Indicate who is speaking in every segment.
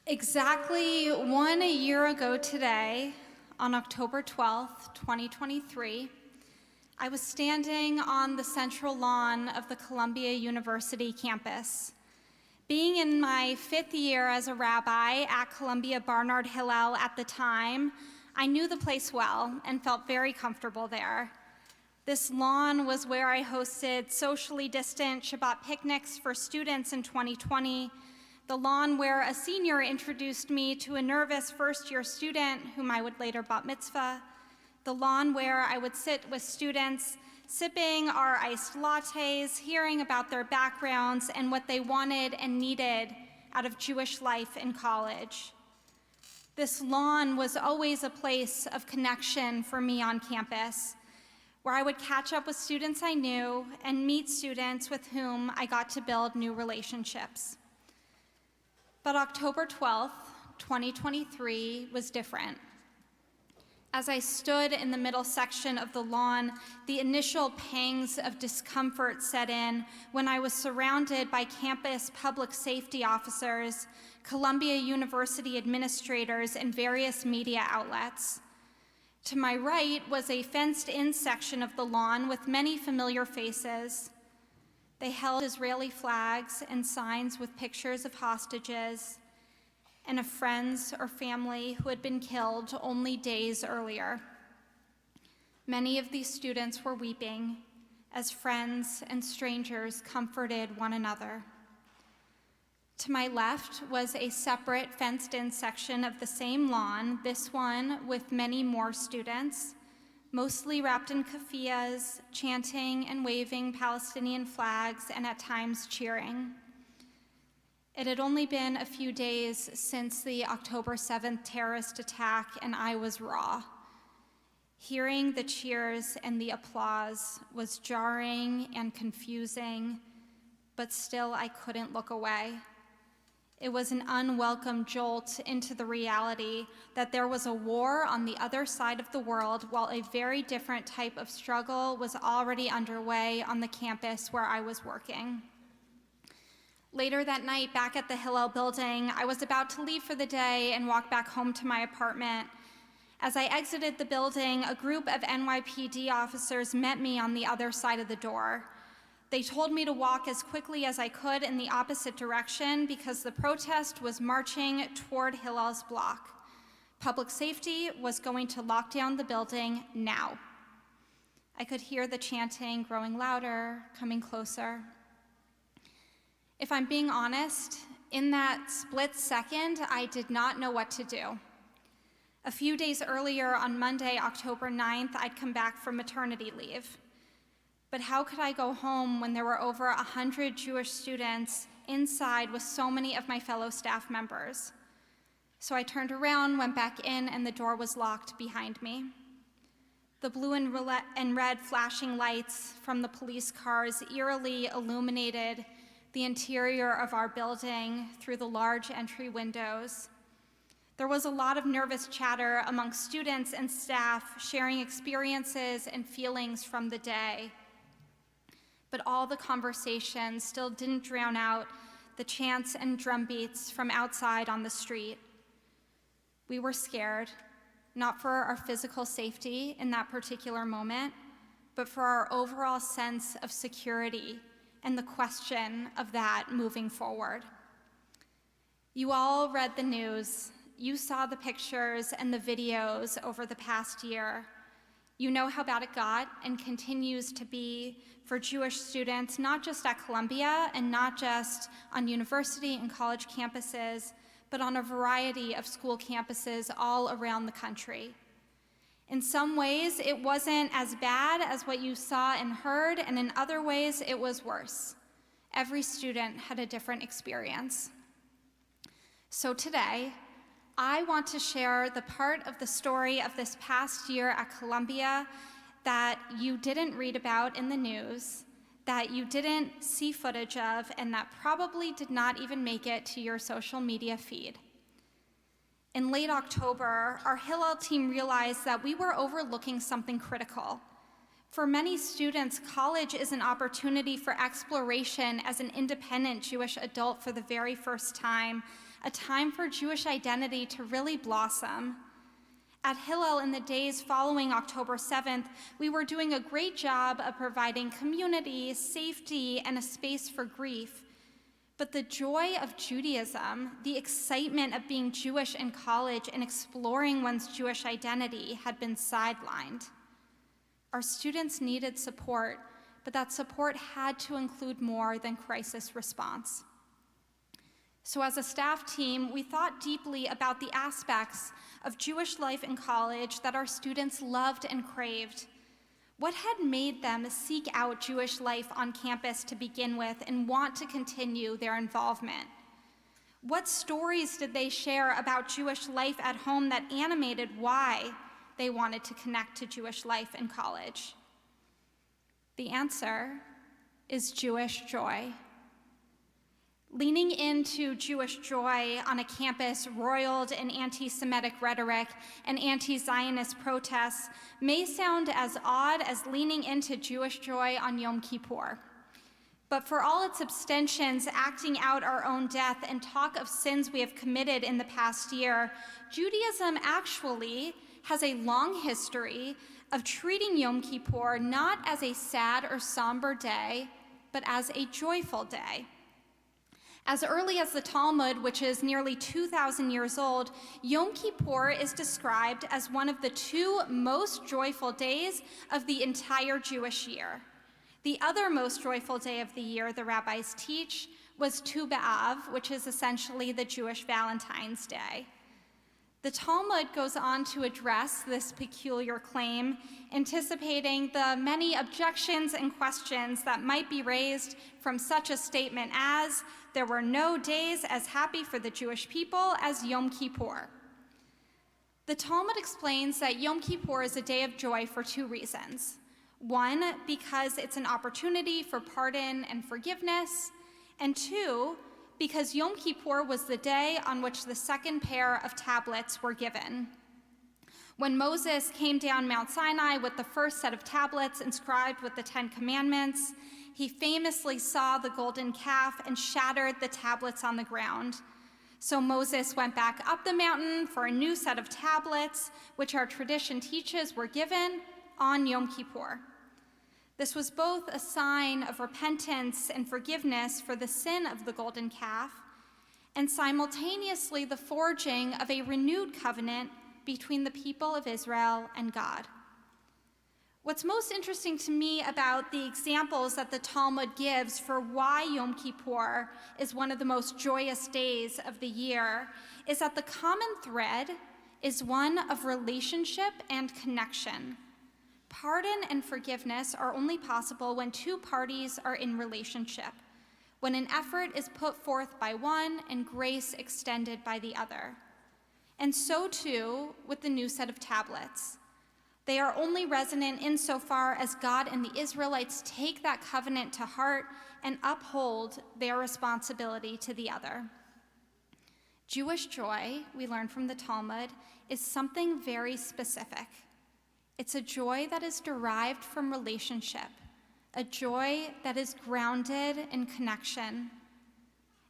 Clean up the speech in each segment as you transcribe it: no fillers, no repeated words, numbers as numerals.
Speaker 1: Exactly 1 year ago today, on October 12th, 2023, I was standing on the central lawn of the Columbia University campus. Being in my 5th year as a rabbi at Columbia Barnard Hillel at the time, I knew the place well and felt very comfortable there. This lawn was where I hosted socially distant Shabbat picnics for students in 2020, the lawn where a senior introduced me to a nervous first-year student whom I would later bat mitzvah, the lawn where I would sit with students sipping our iced lattes, hearing about their backgrounds and what they wanted and needed out of Jewish life in college. This lawn was always a place of connection for me on campus, where I would catch up with students I knew and meet students with whom I got to build new relationships. But October 12th, 2023 was different. As I stood in the middle section of the lawn, the initial pangs of discomfort set in when I was surrounded by campus public safety officers, Columbia University administrators, and various media outlets. To my right was a fenced-in section of the lawn with many familiar faces. They held Israeli flags and signs with pictures of hostages and of friends or family who had been killed only days earlier. Many of these students were weeping as friends and strangers comforted one another. To my left was a separate fenced-in section of the same lawn, this one with many more students, mostly wrapped in keffiyehs, chanting and waving Palestinian flags and at times cheering. It had only been a few days since the October 7th terrorist attack, and I was raw. Hearing the cheers and the applause was jarring and confusing, but still I couldn't look away. It was an unwelcome jolt into the reality that there was a war on the other side of the world while a very different type of struggle was already underway on the campus where I was working. Later that night, back at the Hillel building, I was about to leave for the day and walk back home to my apartment. As I exited the building, a group of NYPD officers met me on the other side of the door. They told me to walk as quickly as I could in the opposite direction because the protest was marching toward Hillel's block. Public safety was going to lock down the building now. I could hear the chanting growing louder, coming closer. If I'm being honest, in that split second, I did not know what to do. A few days earlier, on Monday, October 9th, I'd come back from maternity leave. But how could I go home when there were over 100 Jewish students inside with so many of my fellow staff members? So I turned around, went back in, and the door was locked behind me. The blue and red flashing lights from the police cars eerily illuminated the interior of our building through the large entry windows. There was a lot of nervous chatter among students and staff sharing experiences and feelings from the day. But all the conversation still didn't drown out the chants and drumbeats from outside on the street. We were scared, not for our physical safety in that particular moment, but for our overall sense of security and the question of that moving forward. You all read the news. You saw the pictures and the videos over the past year. You know how bad it got and continues to be for Jewish students, not just at Columbia and not just on university and college campuses, but on a variety of school campuses all around the country. In some ways, it wasn't as bad as what you saw and heard, and in other ways, it was worse. Every student had a different experience. So today, I want to share the part of the story of this past year at Columbia that you didn't read about in the news, that you didn't see footage of, and that probably did not even make it to your social media feed. In late October, our Hillel team realized that we were overlooking something critical. For many students, college is an opportunity for exploration as an independent Jewish adult for the very first time, a time for Jewish identity to really blossom. At Hillel, in the days following October 7th, we were doing a great job of providing community, safety, and a space for grief. But the joy of Judaism, the excitement of being Jewish in college and exploring one's Jewish identity had been sidelined. Our students needed support, but that support had to include more than crisis response. So as a staff team, we thought deeply about the aspects of Jewish life in college that our students loved and craved. What had made them seek out Jewish life on campus to begin with and want to continue their involvement? What stories did they share about Jewish life at home that animated why they wanted to connect to Jewish life in college? The answer is Jewish joy. Leaning into Jewish joy on a campus roiled in anti-Semitic rhetoric and anti-Zionist protests may sound as odd as leaning into Jewish joy on Yom Kippur. But for all its abstentions, acting out our own death, and talk of sins we have committed in the past year, Judaism actually has a long history of treating Yom Kippur not as a sad or somber day, but as a joyful day. As early as the Talmud, which is nearly 2,000 years old, Yom Kippur is described as one of the two most joyful days of the entire Jewish year. The other most joyful day of the year, the rabbis teach, was Tu B'Av, which is essentially the Jewish Valentine's Day. The Talmud goes on to address this peculiar claim, anticipating the many objections and questions that might be raised from such a statement as, there were no days as happy for the Jewish people as Yom Kippur. The Talmud explains that Yom Kippur is a day of joy for two reasons. One, because it's an opportunity for pardon and forgiveness, and two, because Yom Kippur was the day on which the second pair of tablets were given. When Moses came down Mount Sinai with the first set of tablets inscribed with the 10 Commandments, he famously saw the golden calf and shattered the tablets on the ground. So Moses went back up the mountain for a new set of tablets, which our tradition teaches were given on Yom Kippur. This was both a sign of repentance and forgiveness for the sin of the golden calf, and simultaneously the forging of a renewed covenant between the people of Israel and God. What's most interesting to me about the examples that the Talmud gives for why Yom Kippur is one of the most joyous days of the year is that the common thread is one of relationship and connection. Pardon and forgiveness are only possible when two parties are in relationship, when an effort is put forth by one and grace extended by the other. And so too with the new set of tablets. They are only resonant insofar as God and the Israelites take that covenant to heart and uphold their responsibility to the other. Jewish joy, we learn from the Talmud, is something very specific. It's a joy that is derived from relationship, a joy that is grounded in connection.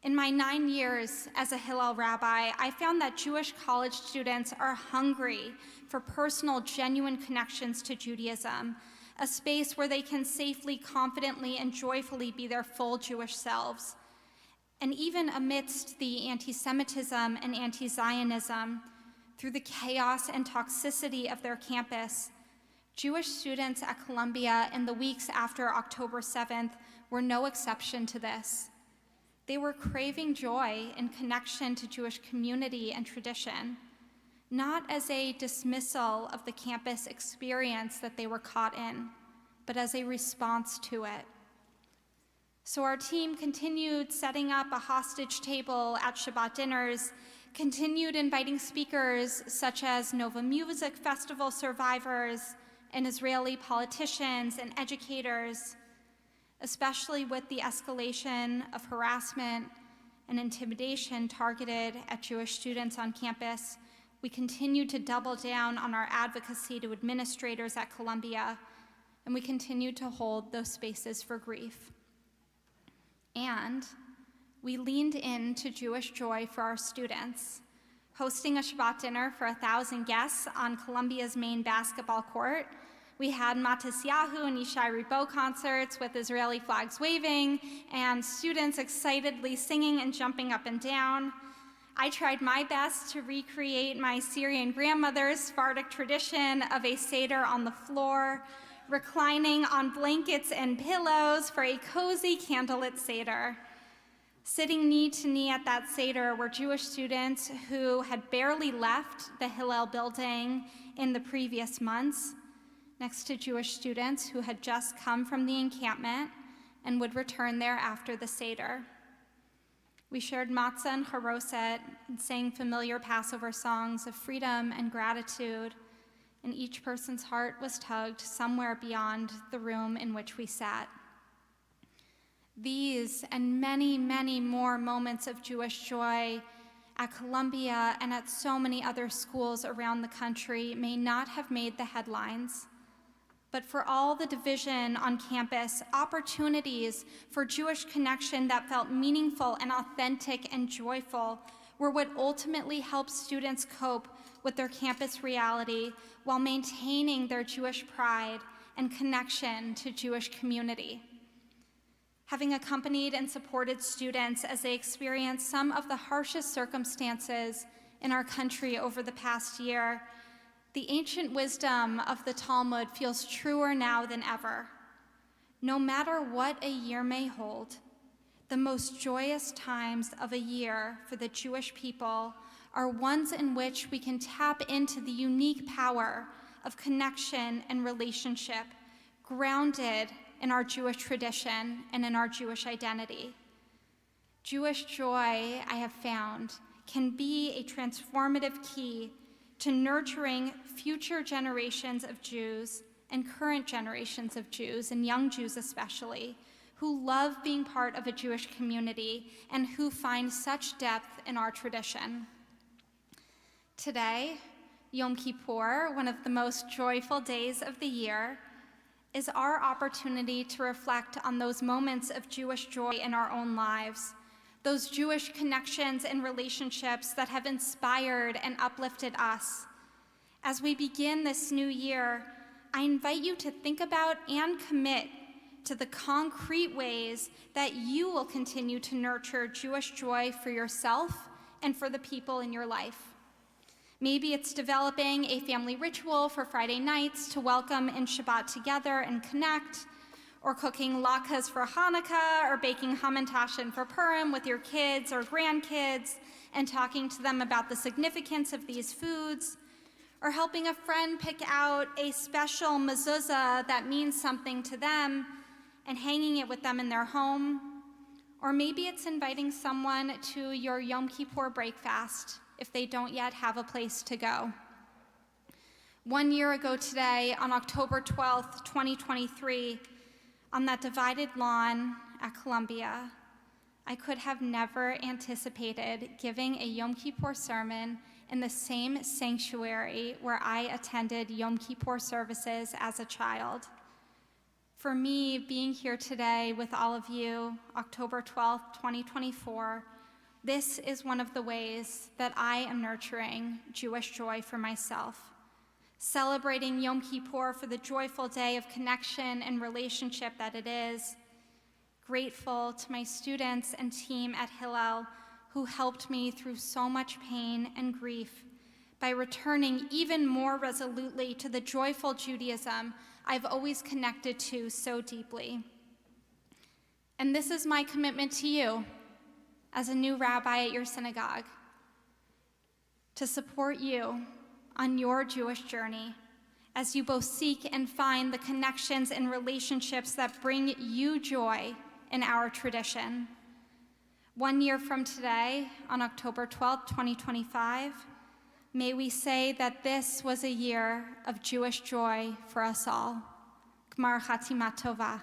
Speaker 1: In my 9 years as a Hillel rabbi, I found that Jewish college students are hungry for personal, genuine connections to Judaism, a space where they can safely, confidently, and joyfully be their full Jewish selves. And even amidst the anti-Semitism and anti-Zionism, through the chaos and toxicity of their campus, Jewish students at Columbia in the weeks after October 7th were no exception to this. They were craving joy in connection to Jewish community and tradition, not as a dismissal of the campus experience that they were caught in, but as a response to it. So our team continued setting up a hostage table at Shabbat dinners, continued inviting speakers such as Nova Music Festival survivors and Israeli politicians and educators, especially with the escalation of harassment and intimidation targeted at Jewish students on campus. We continued to double down on our advocacy to administrators at Columbia, and we continue to hold those spaces for grief. And we leaned into Jewish joy for our students, hosting a Shabbat dinner for 1,000 guests on Columbia's main basketball court. We had Matisyahu and Yishai Ribo concerts with Israeli flags waving and students excitedly singing and jumping up and down. I tried my best to recreate my Syrian grandmother's Sephardic tradition of a Seder on the floor, reclining on blankets and pillows for a cozy candlelit Seder. Sitting knee to knee at that Seder were Jewish students who had barely left the Hillel building in the previous months, next to Jewish students who had just come from the encampment and would return there after the Seder. We shared matzah and charoset and sang familiar Passover songs of freedom and gratitude, and each person's heart was tugged somewhere beyond the room in which we sat. These and many, many more moments of Jewish joy at Columbia and at so many other schools around the country may not have made the headlines, but for all the division on campus, opportunities for Jewish connection that felt meaningful and authentic and joyful were what ultimately helped students cope with their campus reality while maintaining their Jewish pride and connection to Jewish community. Having accompanied and supported students as they experienced some of the harshest circumstances in our country over the past year, the ancient wisdom of the Talmud feels truer now than ever. No matter what a year may hold, the most joyous times of a year for the Jewish people are ones in which we can tap into the unique power of connection and relationship grounded in our Jewish tradition and in our Jewish identity. Jewish joy, I have found, can be a transformative key to nurturing future generations of Jews and current generations of Jews, and young Jews especially, who love being part of a Jewish community and who find such depth in our tradition. Today, Yom Kippur, one of the most joyful days of the year, is our opportunity to reflect on those moments of Jewish joy in our own lives, those Jewish connections and relationships that have inspired and uplifted us. As we begin this new year, I invite you to think about and commit to the concrete ways that you will continue to nurture Jewish joy for yourself and for the people in your life. Maybe it's developing a family ritual for Friday nights to welcome in Shabbat together and connect, or cooking latkes for Hanukkah, or baking hamantashen for Purim with your kids or grandkids and talking to them about the significance of these foods, or helping a friend pick out a special mezuzah that means something to them and hanging it with them in their home. Or maybe it's inviting someone to your Yom Kippur breakfast if they don't yet have a place to go. 1 year ago today, on October 12th, 2023, on that divided lawn at Columbia, I could have never anticipated giving a Yom Kippur sermon in the same sanctuary where I attended Yom Kippur services as a child. For me, being here today with all of you, October 12th, 2024, this is one of the ways that I am nurturing Jewish joy for myself. Celebrating Yom Kippur for the joyful day of connection and relationship that it is. Grateful to my students and team at Hillel who helped me through so much pain and grief by returning even more resolutely to the joyful Judaism I've always connected to so deeply. And this is my commitment to you as a new rabbi at your synagogue, to support you on your Jewish journey as you both seek and find the connections and relationships that bring you joy in our tradition. 1 year from today, on October 12th, 2025, may we say that this was a year of Jewish joy for us all. Gmar Chatima Tova.